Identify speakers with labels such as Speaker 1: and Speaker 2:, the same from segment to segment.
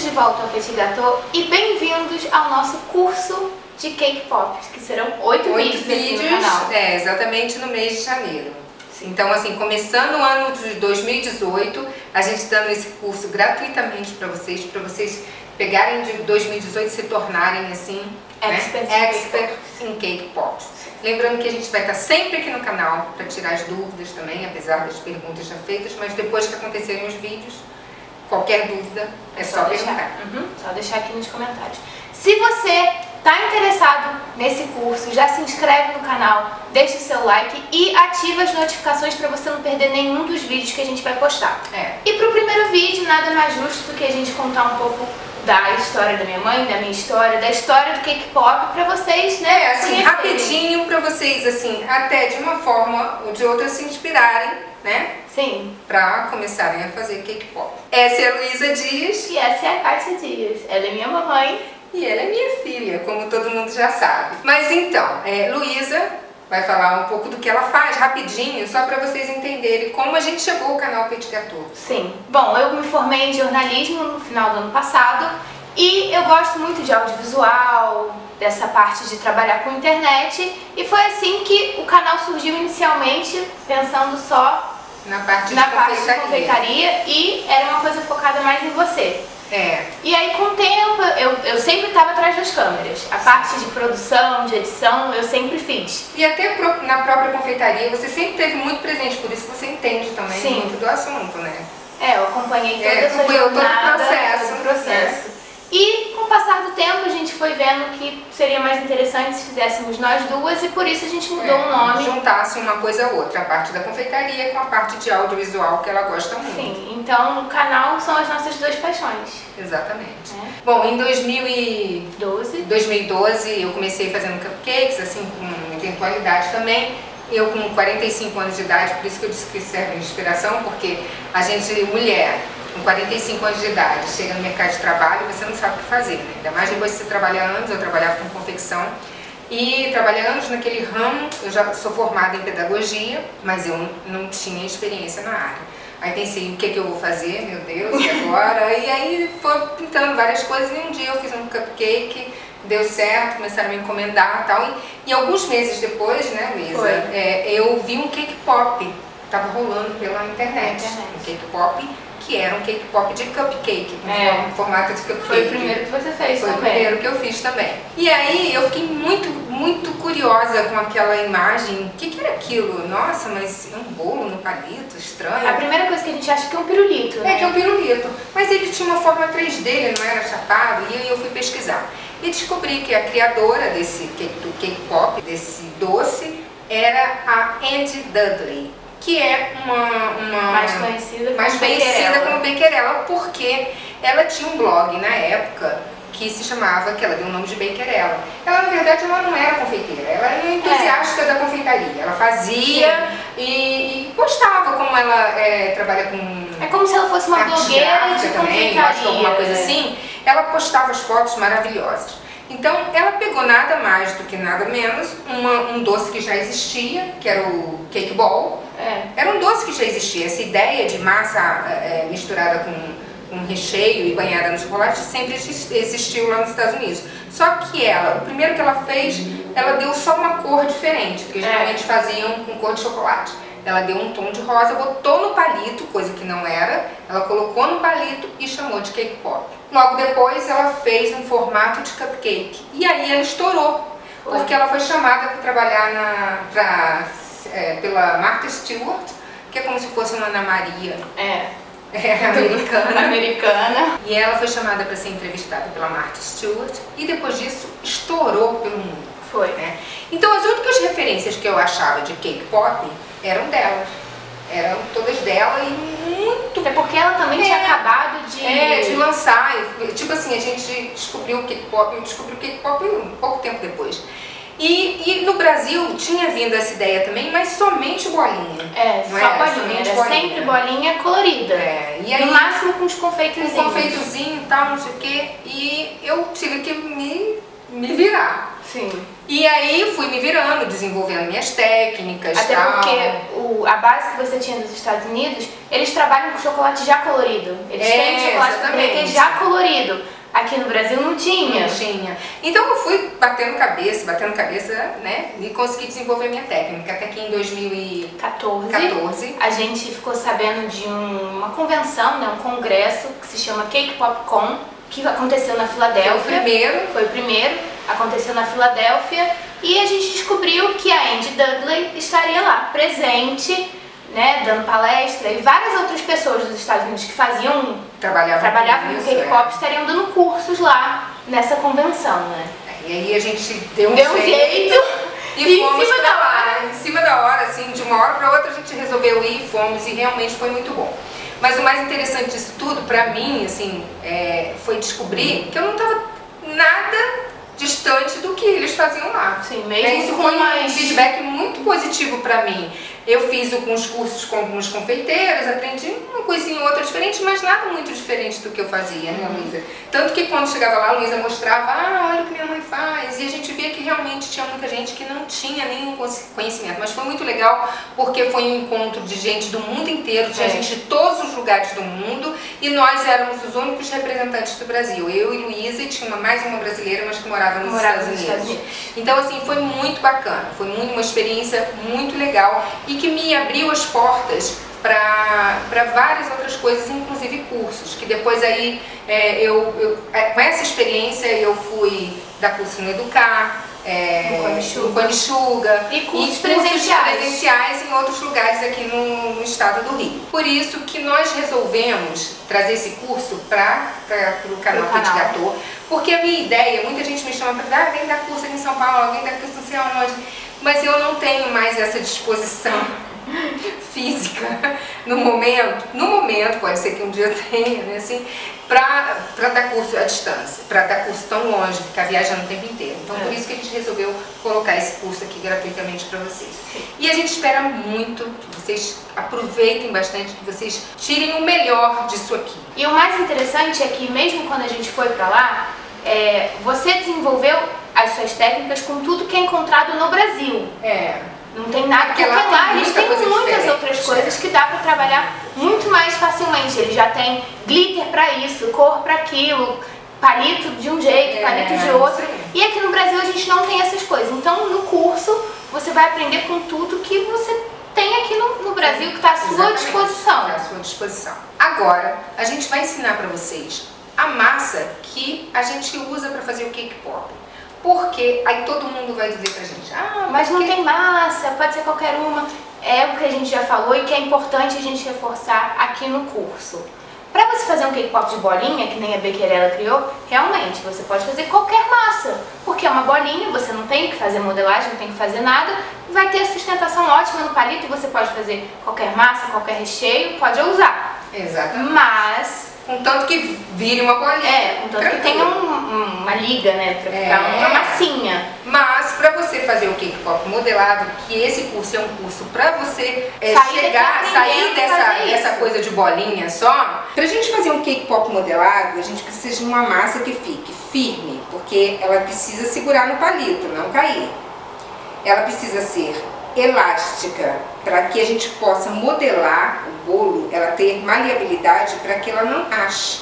Speaker 1: de volta ao Petit Gâteau e bem-vindos ao nosso curso de Cake Pops, que serão 8 vídeos no canal.
Speaker 2: Exatamente no mês de janeiro. Então, assim, começando o ano de 2018, a gente dando esse curso gratuitamente para vocês pegarem de 2018 e se tornarem, assim, expert em Cake Pops. Lembrando que a gente vai estar sempre aqui no canal para tirar as dúvidas também, apesar das perguntas já feitas, mas depois que acontecerem os vídeos, qualquer dúvida é só perguntar.
Speaker 1: Só deixar aqui nos comentários. Se você está interessado nesse curso, já se inscreve no canal, deixa o seu like e ativa as notificações para você não perder nenhum dos vídeos que a gente vai postar. E para o primeiro vídeo, nada mais justo do que a gente contar um pouco da história da minha mãe, da minha história, da história do Cake Pop para vocês, né?
Speaker 2: Assim, rapidinho para vocês, assim, até de uma forma ou de outra se inspirarem, né?
Speaker 1: Sim.
Speaker 2: Para começarem a fazer Cake Pop. Essa é a Luísa Dias.
Speaker 1: E essa é a Kátia Dias. Ela é minha mamãe.
Speaker 2: E ela é minha filha, como todo mundo já sabe. Mas então, Luísa vai falar um pouco do que ela faz, rapidinho, só para vocês entenderem como a gente chegou ao canal Petit Gâteau.
Speaker 1: Sim. Bom, eu me formei em jornalismo no final do ano passado e eu gosto muito de audiovisual, dessa parte de trabalhar com internet, e foi assim que o canal surgiu inicialmente, pensando só
Speaker 2: na parte
Speaker 1: de confeitaria, e era uma coisa focada mais em você. E aí, com o tempo, eu sempre estava atrás das câmeras. A parte de produção, de edição, eu sempre fiz.
Speaker 2: E até na própria confeitaria, você sempre teve muito presente, por isso que você entende também muito do assunto, né?
Speaker 1: Eu acompanhei toda a sua jornada, todo o processo. E com o passar do tempo a gente foi vendo que seria mais interessante se fizéssemos nós duas, e por isso a gente mudou o nome.
Speaker 2: Juntasse uma coisa a outra, a parte da confeitaria com a parte de audiovisual que ela gosta muito.
Speaker 1: Sim, então no canal são as nossas duas paixões.
Speaker 2: Exatamente. Bom, em 2012 eu comecei fazendo cupcakes, assim, com eventualidade também. Eu com 45 anos de idade, por isso que eu disse que serve de inspiração, porque a gente, mulher, com 45 anos de idade, chega no mercado de trabalho e você não sabe o que fazer, né? Ainda mais depois de você trabalhar anos. Eu trabalhava com confecção e trabalhei anos naquele ramo. Eu já sou formada em pedagogia, mas eu não tinha experiência na área. Aí pensei, o que eu vou fazer, meu Deus, e agora? E aí foi pintando várias coisas, e um dia eu fiz um cupcake, deu certo, começaram a me encomendar e tal. E alguns meses depois, né, Luísa, eu vi um Cake Pop que estava rolando pela internet. Um Cake Pop que era um Cake Pop de cupcake, um formato de cupcake.
Speaker 1: Foi o primeiro que você fez também.
Speaker 2: Foi o primeiro que eu fiz também. E aí eu fiquei muito curiosa com aquela imagem. O que era aquilo? Nossa, mas é um bolo no palito, estranho.
Speaker 1: A primeira coisa que a gente acha que é um pirulito, né?
Speaker 2: Que é um pirulito. Mas ele tinha uma forma 3D, ele não era chapado, e aí eu fui pesquisar. E descobri que a criadora do Cake Pop, desse doce, era a Andy Dudley, que é uma
Speaker 1: mais conhecida
Speaker 2: como Bakerella, porque ela tinha um blog na época que se chamava, que ela deu o nome de Bakerella. Ela, na verdade, ela não era confeiteira, ela era entusiasta da confeitaria. Ela fazia e postava, como ela trabalha com...
Speaker 1: É como se ela fosse uma blogueira de confeitaria.
Speaker 2: Acho que alguma coisa assim. Ela postava as fotos maravilhosas. Então, ela pegou nada mais do que nada menos um doce que já existia, que era o Cake Ball. Era um doce que já existia. Essa ideia de massa misturada com recheio e banhada no chocolate sempre existiu lá nos Estados Unidos. Só que o primeiro que ela fez, ela deu só uma cor diferente, porque geralmente faziam com cor de chocolate. Ela deu um tom de rosa, botou no palito, coisa que não era, ela colocou no palito e chamou de Cake Pop. Logo depois ela fez um formato de cupcake, e aí ela estourou, porque ela foi chamada para trabalhar pela Martha Stewart, que é como se fosse uma Ana Maria americana. E ela foi chamada para ser entrevistada pela Martha Stewart, e depois disso estourou pelo mundo. Então as únicas referências que eu achava de Cake Pop eram delas. Eram todas dela e muito...
Speaker 1: Até porque ela também tinha acabado
Speaker 2: de lançar. Tipo assim, a gente descobriu o Cake Pop, eu descobri o Cake Pop um pouco tempo depois. E no Brasil tinha vindo essa ideia também, mas somente bolinha.
Speaker 1: Só bolinha, era sempre bolinha colorida.
Speaker 2: E aí,
Speaker 1: no máximo com os confeitozinhos.
Speaker 2: Com confeitozinho e tal, não sei o quê. E eu tive que me virar.
Speaker 1: Sim.
Speaker 2: E aí fui me virando, desenvolvendo minhas técnicas.
Speaker 1: Até
Speaker 2: tal.
Speaker 1: porque a base que você tinha dos Estados Unidos, eles trabalham com chocolate já colorido. Eles têm chocolate para derreter já colorido. Aqui no Brasil não tinha.
Speaker 2: Não tinha. Então eu fui batendo cabeça, né? E consegui desenvolver minha técnica. Até que em 2014
Speaker 1: a gente ficou sabendo de uma convenção, né? Um congresso que se chama Cake Pop Con, que aconteceu na Filadélfia. Foi o primeiro. Aconteceu na Filadélfia. E a gente descobriu que a Andy Dudley estaria lá, presente, né, dando palestra, e várias outras pessoas dos Estados Unidos que trabalhavam no Cake Pop estariam dando cursos lá nessa convenção, né?
Speaker 2: E aí a gente deu um
Speaker 1: jeito
Speaker 2: e fomos pra lá. Em cima da hora, assim, de uma hora para outra a gente resolveu ir, fomos, e realmente foi muito bom. Mas o mais interessante disso tudo, pra mim, assim, foi descobrir que eu não tava nada distante do que eles faziam lá.
Speaker 1: Sim, mesmo
Speaker 2: isso foi um feedback muito positivo pra mim. Eu fiz alguns cursos com algumas confeiteiras, aprendi uma coisinha ou outra diferente, mas nada muito diferente do que eu fazia, né, Luísa? Tanto que quando chegava lá, a Luísa mostrava, olha o que minha mãe faz, e a gente via que realmente tinha muita gente que não tinha nenhum conhecimento, mas foi muito legal porque foi um encontro de gente do mundo inteiro, tinha gente de todos os lugares do mundo, e nós éramos os únicos representantes do Brasil, eu e Luísa, e tinha mais uma brasileira, mas que morava nos Estados Unidos. Então, assim, foi muito bacana, foi uma experiência muito legal, e que me abriu as portas para várias outras coisas, inclusive cursos, que depois aí com essa experiência eu fui dar curso no Educar, no Cone-Chuga,
Speaker 1: e cursos presenciais
Speaker 2: em outros lugares aqui no estado do Rio. Por isso que nós resolvemos trazer esse curso para o canal Petit Gâteau, porque a minha ideia, muita gente me chama para vem dar curso aqui em São Paulo, vem dar curso não sei aonde, mas eu não tenho mais essa disposição física no momento, pode ser que um dia tenha, né, assim, para dar curso à distância, para dar curso tão longe, ficar viajando o tempo inteiro. Então por isso que a gente resolveu colocar esse curso aqui gratuitamente para vocês. E a gente espera muito que vocês aproveitem bastante, que vocês tirem o melhor disso aqui.
Speaker 1: E o mais interessante é que mesmo quando a gente foi para lá, você desenvolveu as suas técnicas com tudo que é encontrado no Brasil. Não tem nada, porque lá eles têm muitas outras coisas que dá para trabalhar muito mais facilmente. Eles já têm glitter para isso, cor para aquilo, palito de um jeito, palito de outro. E aqui no Brasil a gente não tem essas coisas. Então no curso você vai aprender com tudo que você tem aqui no Brasil, que está à sua disposição.
Speaker 2: Está à sua disposição. Agora a gente vai ensinar para vocês a massa que a gente usa para fazer o cake pop. Porque aí todo mundo vai dizer pra gente,
Speaker 1: mas não tem massa, pode ser qualquer uma. É o que a gente já falou e que é importante a gente reforçar aqui no curso. Para você fazer um cake pop de bolinha, que nem a Becquerella criou, realmente você pode fazer qualquer massa, porque é uma bolinha, você não tem que fazer modelagem, não tem que fazer nada, vai ter a sustentação ótima no palito e você pode fazer qualquer massa, qualquer recheio, pode usar.
Speaker 2: Exatamente.
Speaker 1: Mas
Speaker 2: contanto que vire uma bolinha.
Speaker 1: Contanto que tenha uma liga, né, pra ficar uma massinha.
Speaker 2: Mas pra você fazer o cake pop modelado, que esse curso é um curso pra você sair dessa coisa de bolinha só. Pra gente fazer um cake pop modelado, a gente precisa de uma massa que fique firme, porque ela precisa segurar no palito, não cair. Ela precisa ser elástica, para que a gente possa modelar o bolo, ela ter maleabilidade para que ela não rache.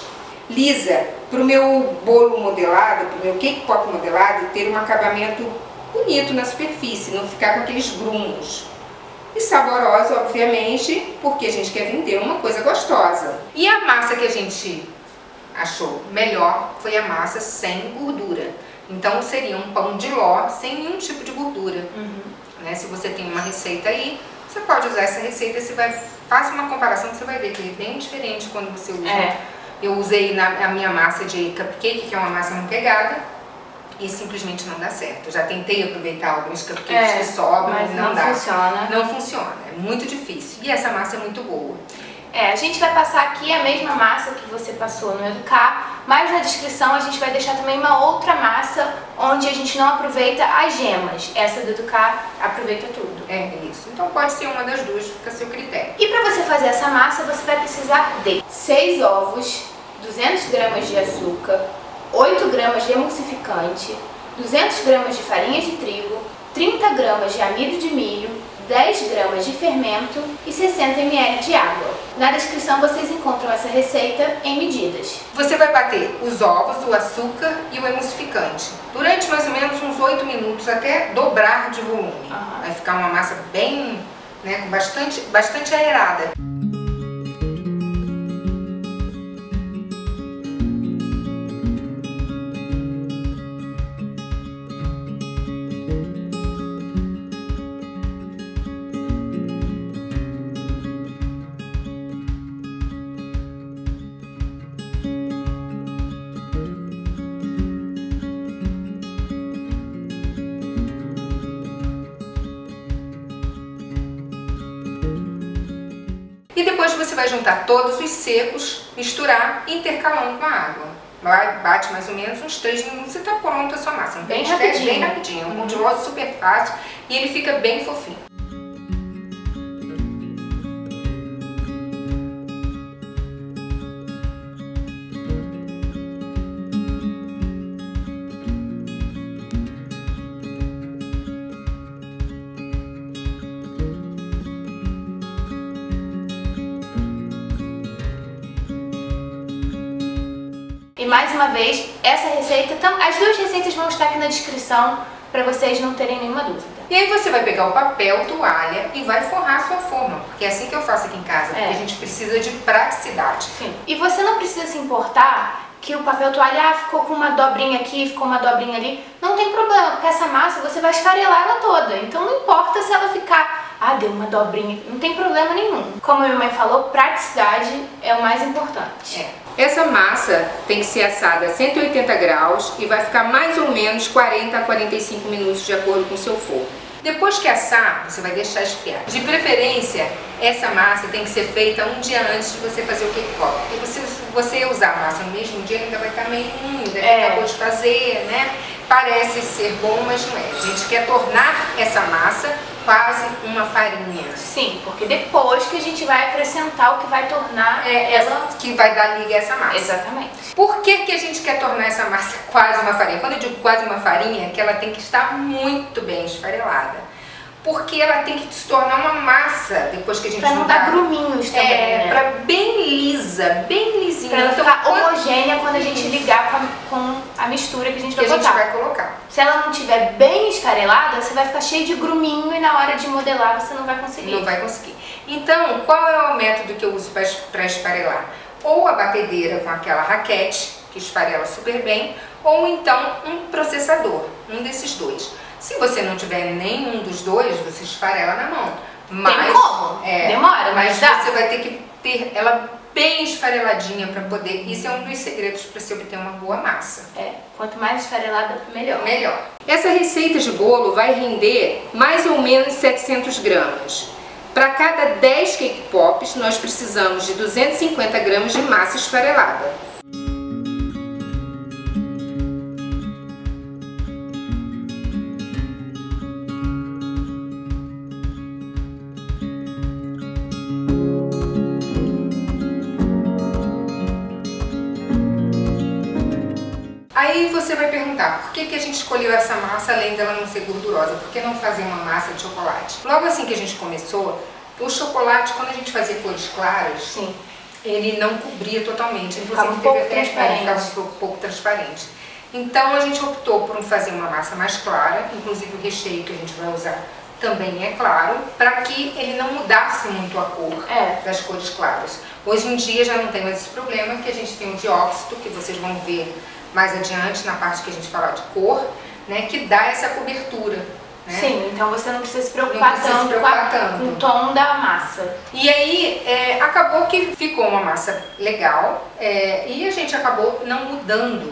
Speaker 2: Lisa, para o meu bolo modelado, para o meu cake pop modelado, ter um acabamento bonito na superfície, não ficar com aqueles grumos. E saborosa, obviamente, porque a gente quer vender uma coisa gostosa. E a massa que a gente achou melhor foi a massa sem gordura. Então seria um pão de ló sem nenhum tipo de gordura. Se você tem uma receita aí, você pode usar essa receita, faça uma comparação que você vai ver que é bem diferente quando você usa. Eu usei a minha massa de cupcake, que é uma massa manteigada, e simplesmente não dá certo. Eu já tentei aproveitar alguns cupcakes que sobram, mas não dá.
Speaker 1: Funciona.
Speaker 2: Não funciona, é muito difícil. E essa massa é muito boa.
Speaker 1: A gente vai passar aqui a mesma massa que você passou no Educar, mas na descrição a gente vai deixar também uma outra massa onde a gente não aproveita as gemas. Essa do Educar aproveita tudo.
Speaker 2: É isso. Então pode ser uma das duas, fica a seu critério.
Speaker 1: E para você fazer essa massa, você vai precisar de 6 ovos, 200 gramas de açúcar, 8 gramas de emulsificante, 200 gramas de farinha de trigo, 30 gramas de amido de milho, 10 gramas de fermento e 60 ml de água. Na descrição vocês encontram essa receita em medidas.
Speaker 2: Você vai bater os ovos, o açúcar e o emulsificante durante mais ou menos uns 8 minutos até dobrar de volume. Vai ficar uma massa bem, né, com bastante aerada. E depois você vai juntar todos os secos, misturar e intercalando com a água. Bate mais ou menos uns 3 minutos e está pronta a sua massa.
Speaker 1: Bem rapidinho.
Speaker 2: Bem rapidinho. Um multimose super fácil e ele fica bem fofinho.
Speaker 1: E mais uma vez, essa receita, as duas receitas vão estar aqui na descrição para vocês não terem nenhuma dúvida.
Speaker 2: E aí você vai pegar o papel toalha e vai forrar a sua forma, porque é assim que eu faço aqui em casa, porque a gente precisa de praticidade.
Speaker 1: Sim. E você não precisa se importar que o papel toalha ficou com uma dobrinha aqui, ficou uma dobrinha ali. Não tem problema, porque essa massa você vai esfarelar ela toda. Então não importa se ela ficar, deu uma dobrinha, não tem problema nenhum. Como a minha mãe falou, praticidade é o mais importante.
Speaker 2: Essa massa tem que ser assada a 180 graus e vai ficar mais ou menos 40 a 45 minutos de acordo com o seu fogo. Depois que assar, você vai deixar esfriar. De preferência, essa massa tem que ser feita um dia antes de você fazer o cake pop. Porque se você usar a massa no mesmo dia, ainda vai estar meio úmida, acabou de fazer, né? Parece ser bom, mas não é. A gente quer tornar essa massa quase uma farinha.
Speaker 1: Sim, porque depois que a gente vai acrescentar o que vai tornar ela...
Speaker 2: que vai dar liga a essa massa.
Speaker 1: Exatamente.
Speaker 2: Por que a gente quer tornar essa massa quase uma farinha? Quando eu digo quase uma farinha, é que ela tem que estar muito bem esfarelada. Porque ela tem que se tornar uma massa depois que a gente
Speaker 1: juntar. Pra não dar gruminhos também, né?
Speaker 2: Pra bem lisa, bem lisinha.
Speaker 1: Pra ela ficar homogênea quando a gente ligar com a mistura que a gente vai botar.
Speaker 2: vai colocar.
Speaker 1: Se ela não estiver bem esfarelada, você vai ficar cheio de gruminho e na hora de modelar você não vai conseguir.
Speaker 2: Não vai conseguir. Então, qual é o método que eu uso para esfarelar? Ou a batedeira com aquela raquete, que esfarela super bem, ou então um processador, um desses dois. Se você não tiver nenhum dos dois, você esfarela na mão. Mas,
Speaker 1: tem como? Demora, mas dá.
Speaker 2: Você vai ter que ter ela bem esfareladinha para poder... Isso é um dos segredos para se obter uma boa massa.
Speaker 1: Quanto mais esfarelada, melhor.
Speaker 2: Melhor. Essa receita de bolo vai render mais ou menos 700 gramas. Para cada 10 cake pops, nós precisamos de 250 gramas de massa esfarelada. Aí você vai perguntar, por que a gente escolheu essa massa além dela não ser gordurosa? Por que não fazer uma massa de chocolate? Logo assim que a gente começou, o chocolate, quando a gente fazia cores claras, ele não cobria totalmente. Ele ficava um pouco transparente. Então a gente optou por fazer uma massa mais clara, inclusive o recheio que a gente vai usar também é claro, para que ele não mudasse muito a cor das cores claras. Hoje em dia já não tem mais esse problema, que a gente tem o dióxido, que vocês vão ver mais adiante na parte que a gente falar de cor, né, que dá essa cobertura. Né?
Speaker 1: Sim, então você não precisa se preocupar tanto com o tom da massa.
Speaker 2: E aí acabou que ficou uma massa legal e a gente acabou não mudando,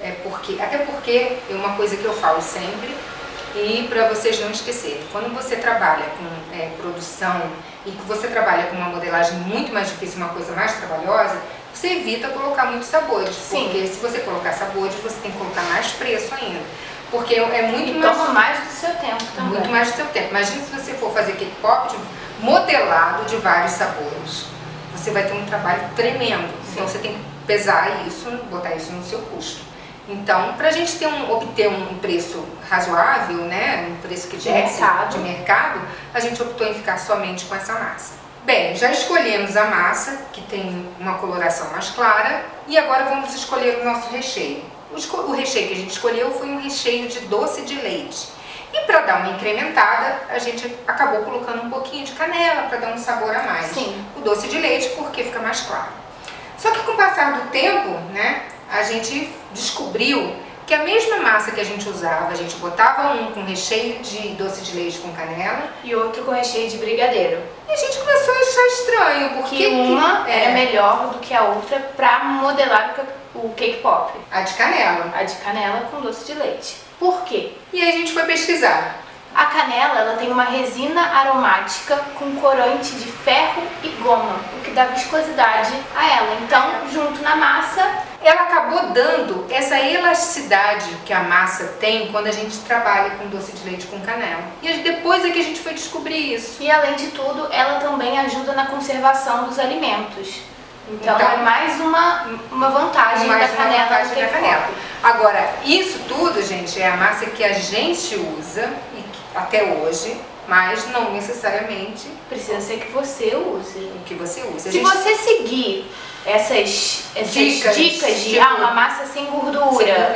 Speaker 2: até porque é uma coisa que eu falo sempre e para vocês não esquecerem, quando você trabalha com produção e que você trabalha com uma modelagem muito mais difícil, uma coisa mais trabalhosa, você evita colocar muitos sabores, porque se você colocar sabores, você tem que colocar mais preço ainda. Porque é muito mais...
Speaker 1: toma mais do seu tempo também.
Speaker 2: Muito mais do seu tempo. Imagina se você for fazer cake pop modelado de vários sabores. Você vai ter um trabalho tremendo. Então você tem que pesar isso, botar isso no seu custo. Então, para a gente obter um preço razoável, né, um preço que desce de mercado, a gente optou em ficar somente com essa massa. Bem, já escolhemos a massa, que tem uma coloração mais clara, e agora vamos escolher o nosso recheio. O recheio que a gente escolheu foi um recheio de doce de leite. E para dar uma incrementada, a gente acabou colocando um pouquinho de canela para dar um sabor a mais.
Speaker 1: Sim.
Speaker 2: O doce de leite porque fica mais claro. Só que com o passar do tempo, né, a gente descobriu que a mesma massa que a gente usava, a gente botava um com recheio de doce de leite com canela
Speaker 1: e outro com recheio de brigadeiro.
Speaker 2: E a gente começou a achar estranho, porque
Speaker 1: uma era melhor do que a outra para modelar o cake pop.
Speaker 2: A de canela.
Speaker 1: A de canela com doce de leite. Por quê?
Speaker 2: E aí a gente foi pesquisar.
Speaker 1: A canela, ela tem uma resina aromática com corante de ferro e goma, o que dá viscosidade a ela. Então, junto na massa,
Speaker 2: ela acabou dando essa elasticidade que a massa tem quando a gente trabalha com doce de leite com canela. E depois é que a gente foi descobrir isso.
Speaker 1: E além de tudo, ela também ajuda na conservação dos alimentos. Então é mais uma vantagem da canela.
Speaker 2: Agora, isso tudo, gente, é a massa que a gente usa até hoje, mas não necessariamente
Speaker 1: precisa ser que você use.
Speaker 2: O que você usa.
Speaker 1: Se você seguir essas dicas de uma massa sem gordura,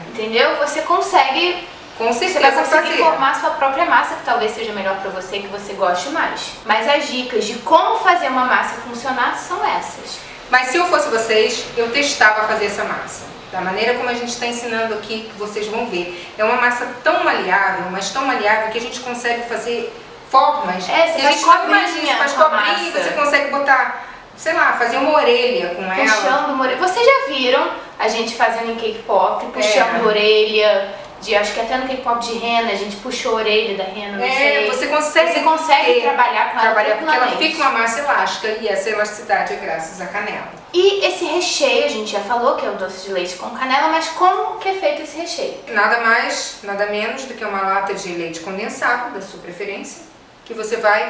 Speaker 1: entendeu? Você consegue.
Speaker 2: Com certeza,
Speaker 1: você vai conseguir formar a sua própria massa, que talvez seja melhor para você, que você goste mais. Mas as dicas de como fazer uma massa funcionar são essas.
Speaker 2: Mas se eu fosse vocês, eu testava fazer essa massa. Da maneira como a gente está ensinando aqui, que vocês vão ver. É uma massa tão maleável, mas tão maleável que a gente consegue fazer formas.
Speaker 1: Você faz cobrinha,
Speaker 2: faz cobrinha, você consegue botar, sei lá, fazer uma orelha com ela.
Speaker 1: Puxando uma orelha. Vocês já viram a gente fazendo em cake pop, puxando orelha, acho que até no cake pop de rena, a gente puxou a orelha da rena, não sei.
Speaker 2: Você consegue
Speaker 1: trabalhar com ela
Speaker 2: porque ela fica uma massa elástica e essa elasticidade é graças à canela.
Speaker 1: E esse recheio, a gente já falou que é o doce de leite com canela, mas como que é feito esse recheio?
Speaker 2: Nada mais, nada menos do que uma lata de leite condensado, da sua preferência, que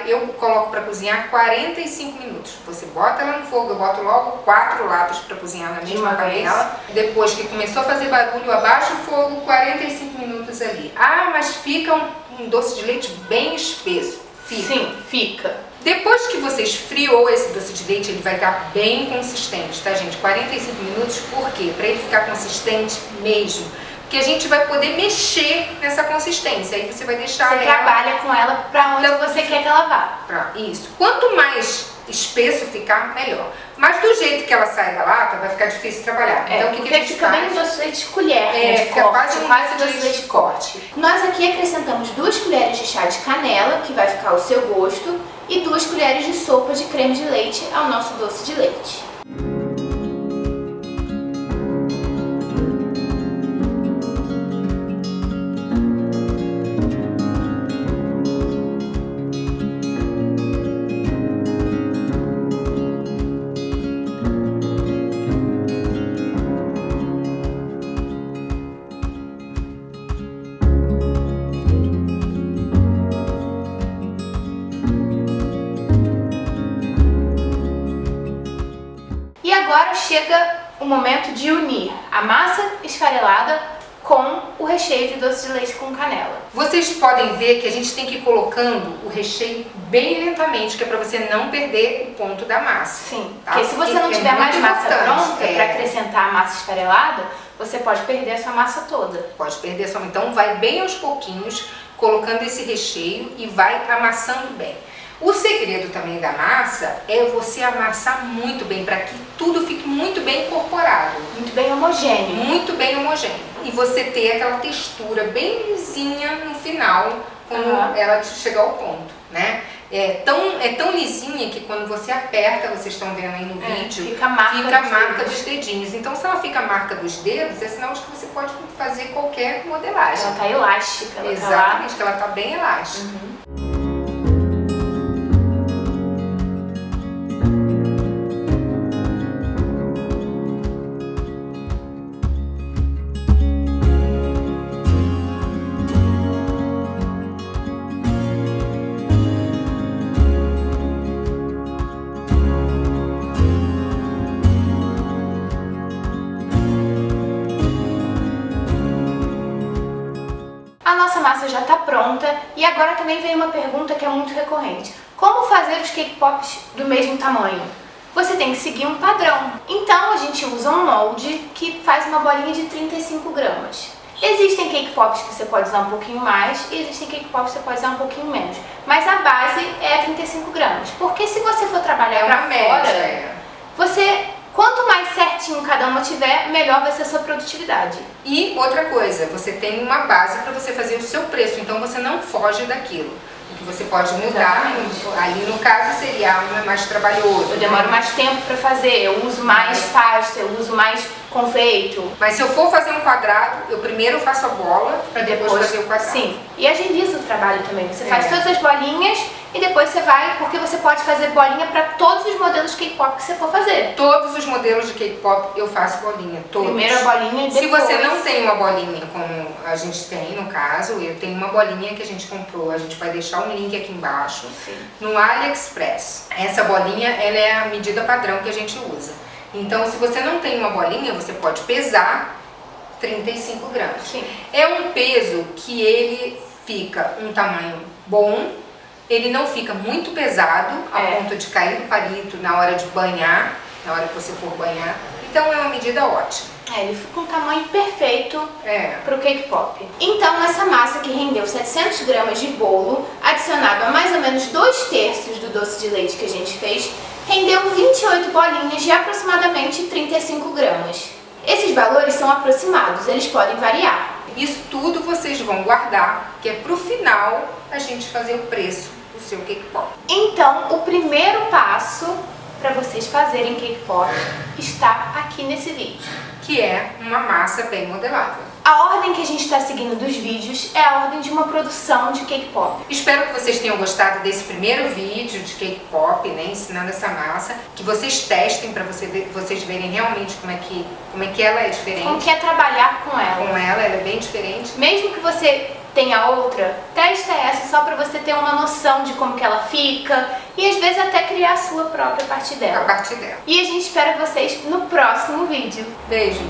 Speaker 2: eu coloco para cozinhar 45 minutos. Você bota ela no fogo, eu boto logo 4 latas para cozinhar na mesma panela. Depois que começou a fazer barulho, eu abaixo o fogo, 45 minutos ali. Ah, mas fica um doce de leite bem espesso. Fica.
Speaker 1: Sim, fica.
Speaker 2: Depois que você esfriou esse doce de leite, ele vai estar bem consistente, tá, gente? 45 minutos, por quê? Para ele ficar consistente mesmo. Que a gente vai poder mexer nessa consistência. Aí você vai deixar
Speaker 1: Você trabalha com ela para onde você quer que ela vá.
Speaker 2: Isso. Quanto mais espesso ficar, melhor. Mas do jeito que ela sai da lata, vai ficar difícil trabalhar. Então o que a gente
Speaker 1: fica bem doce de leite de colher, de
Speaker 2: fica
Speaker 1: corte,
Speaker 2: quase
Speaker 1: doce de leite de corte. Nós aqui acrescentamos 2 colheres de chá de canela, que vai ficar ao seu gosto, e 2 colheres de sopa de creme de leite ao nosso doce de leite. Agora chega o momento de unir a massa esfarelada com o recheio de doce de leite com canela.
Speaker 2: Vocês podem ver que a gente tem que ir colocando o recheio bem lentamente, que é para você não perder o ponto da massa.
Speaker 1: Sim, tá? Porque se você não tiver mais massa pronta para acrescentar a massa esfarelada, você pode perder a sua massa toda.
Speaker 2: Pode perder a sua. Então vai bem aos pouquinhos, colocando esse recheio e vai amassando bem. O segredo também da massa é você amassar muito bem, para que tudo fique muito bem incorporado.
Speaker 1: Muito bem homogêneo.
Speaker 2: Muito bem homogêneo. E você ter aquela textura bem lisinha no final, quando ela chegar ao ponto, né? É tão lisinha que quando você aperta, vocês estão vendo aí no vídeo,
Speaker 1: fica a marca
Speaker 2: dos dedinhos. Então se ela fica a marca dos dedos, é sinal de que você pode fazer qualquer modelagem.
Speaker 1: Ela tá elástica.
Speaker 2: Exatamente, que ela tá bem elástica.
Speaker 1: massa já está pronta e agora também vem uma pergunta que é muito recorrente. Como fazer os cake pops do mesmo tamanho? Você tem que seguir um padrão. Então a gente usa um molde que faz uma bolinha de 35 gramas. Existem cake pops que você pode usar um pouquinho mais e existem cake pops que você pode usar um pouquinho menos. Mas a base é 35 gramas. Porque se você for trabalhar pra fora, você... Quanto mais certinho cada uma tiver, melhor vai ser a sua produtividade.
Speaker 2: E outra coisa, você tem uma base para você fazer o seu preço, então você não foge daquilo. O que você pode mudar, ali no caso seria algo mais trabalhoso.
Speaker 1: Eu demoro mais tempo para fazer, eu uso mais pasta, eu uso mais confeito.
Speaker 2: Mas se eu for fazer um quadrado, eu primeiro faço a bola para depois fazer o quadrado.
Speaker 1: Sim, e agiliza o trabalho também. Você faz todas as bolinhas e depois você vai, porque você pode fazer bolinha para todos os modelos de cake pop que você for fazer.
Speaker 2: Todos os modelos de cake pop eu faço bolinha, todos.
Speaker 1: Primeiro a bolinha e depois...
Speaker 2: Se você não tem uma bolinha como a gente tem, no caso, eu tenho uma bolinha que a gente comprou, a gente vai deixar um link aqui embaixo, no AliExpress. Essa bolinha, ela é a medida padrão que a gente usa. Então, se você não tem uma bolinha, você pode pesar 35 gramas.
Speaker 1: Sim.
Speaker 2: É um peso que ele fica um tamanho bom, ele não fica muito pesado, a ponto de cair do palito na hora de banhar, na hora que você for banhar. Então, é uma medida ótima.
Speaker 1: Ele fica um tamanho perfeito para o cake pop. Então, essa massa que rendeu 700 gramas de bolo, adicionado a mais ou menos 2/3 do doce de leite que a gente fez, rendeu 28 bolinhas de aproximadamente 35 gramas. Esses valores são aproximados, eles podem variar.
Speaker 2: Isso tudo vocês vão guardar, que é pro final a gente fazer o preço do seu cake pop.
Speaker 1: Então, o primeiro passo para vocês fazerem cake pop está aqui nesse vídeo,
Speaker 2: que é uma massa bem modelável.
Speaker 1: A ordem que a gente está seguindo dos vídeos é a ordem de uma produção de cake pop.
Speaker 2: Espero que vocês tenham gostado desse primeiro vídeo de cake pop, né, ensinando essa massa, que vocês testem para vocês verem realmente como é que ela é diferente.
Speaker 1: Como que é trabalhar com ela.
Speaker 2: Com ela é bem diferente.
Speaker 1: Mesmo que você tenha outra, testa essa só para você ter uma noção de como que ela fica e às vezes até criar a sua própria a partir dela.
Speaker 2: A partir dela.
Speaker 1: E a gente espera vocês no próximo vídeo.
Speaker 2: Beijo!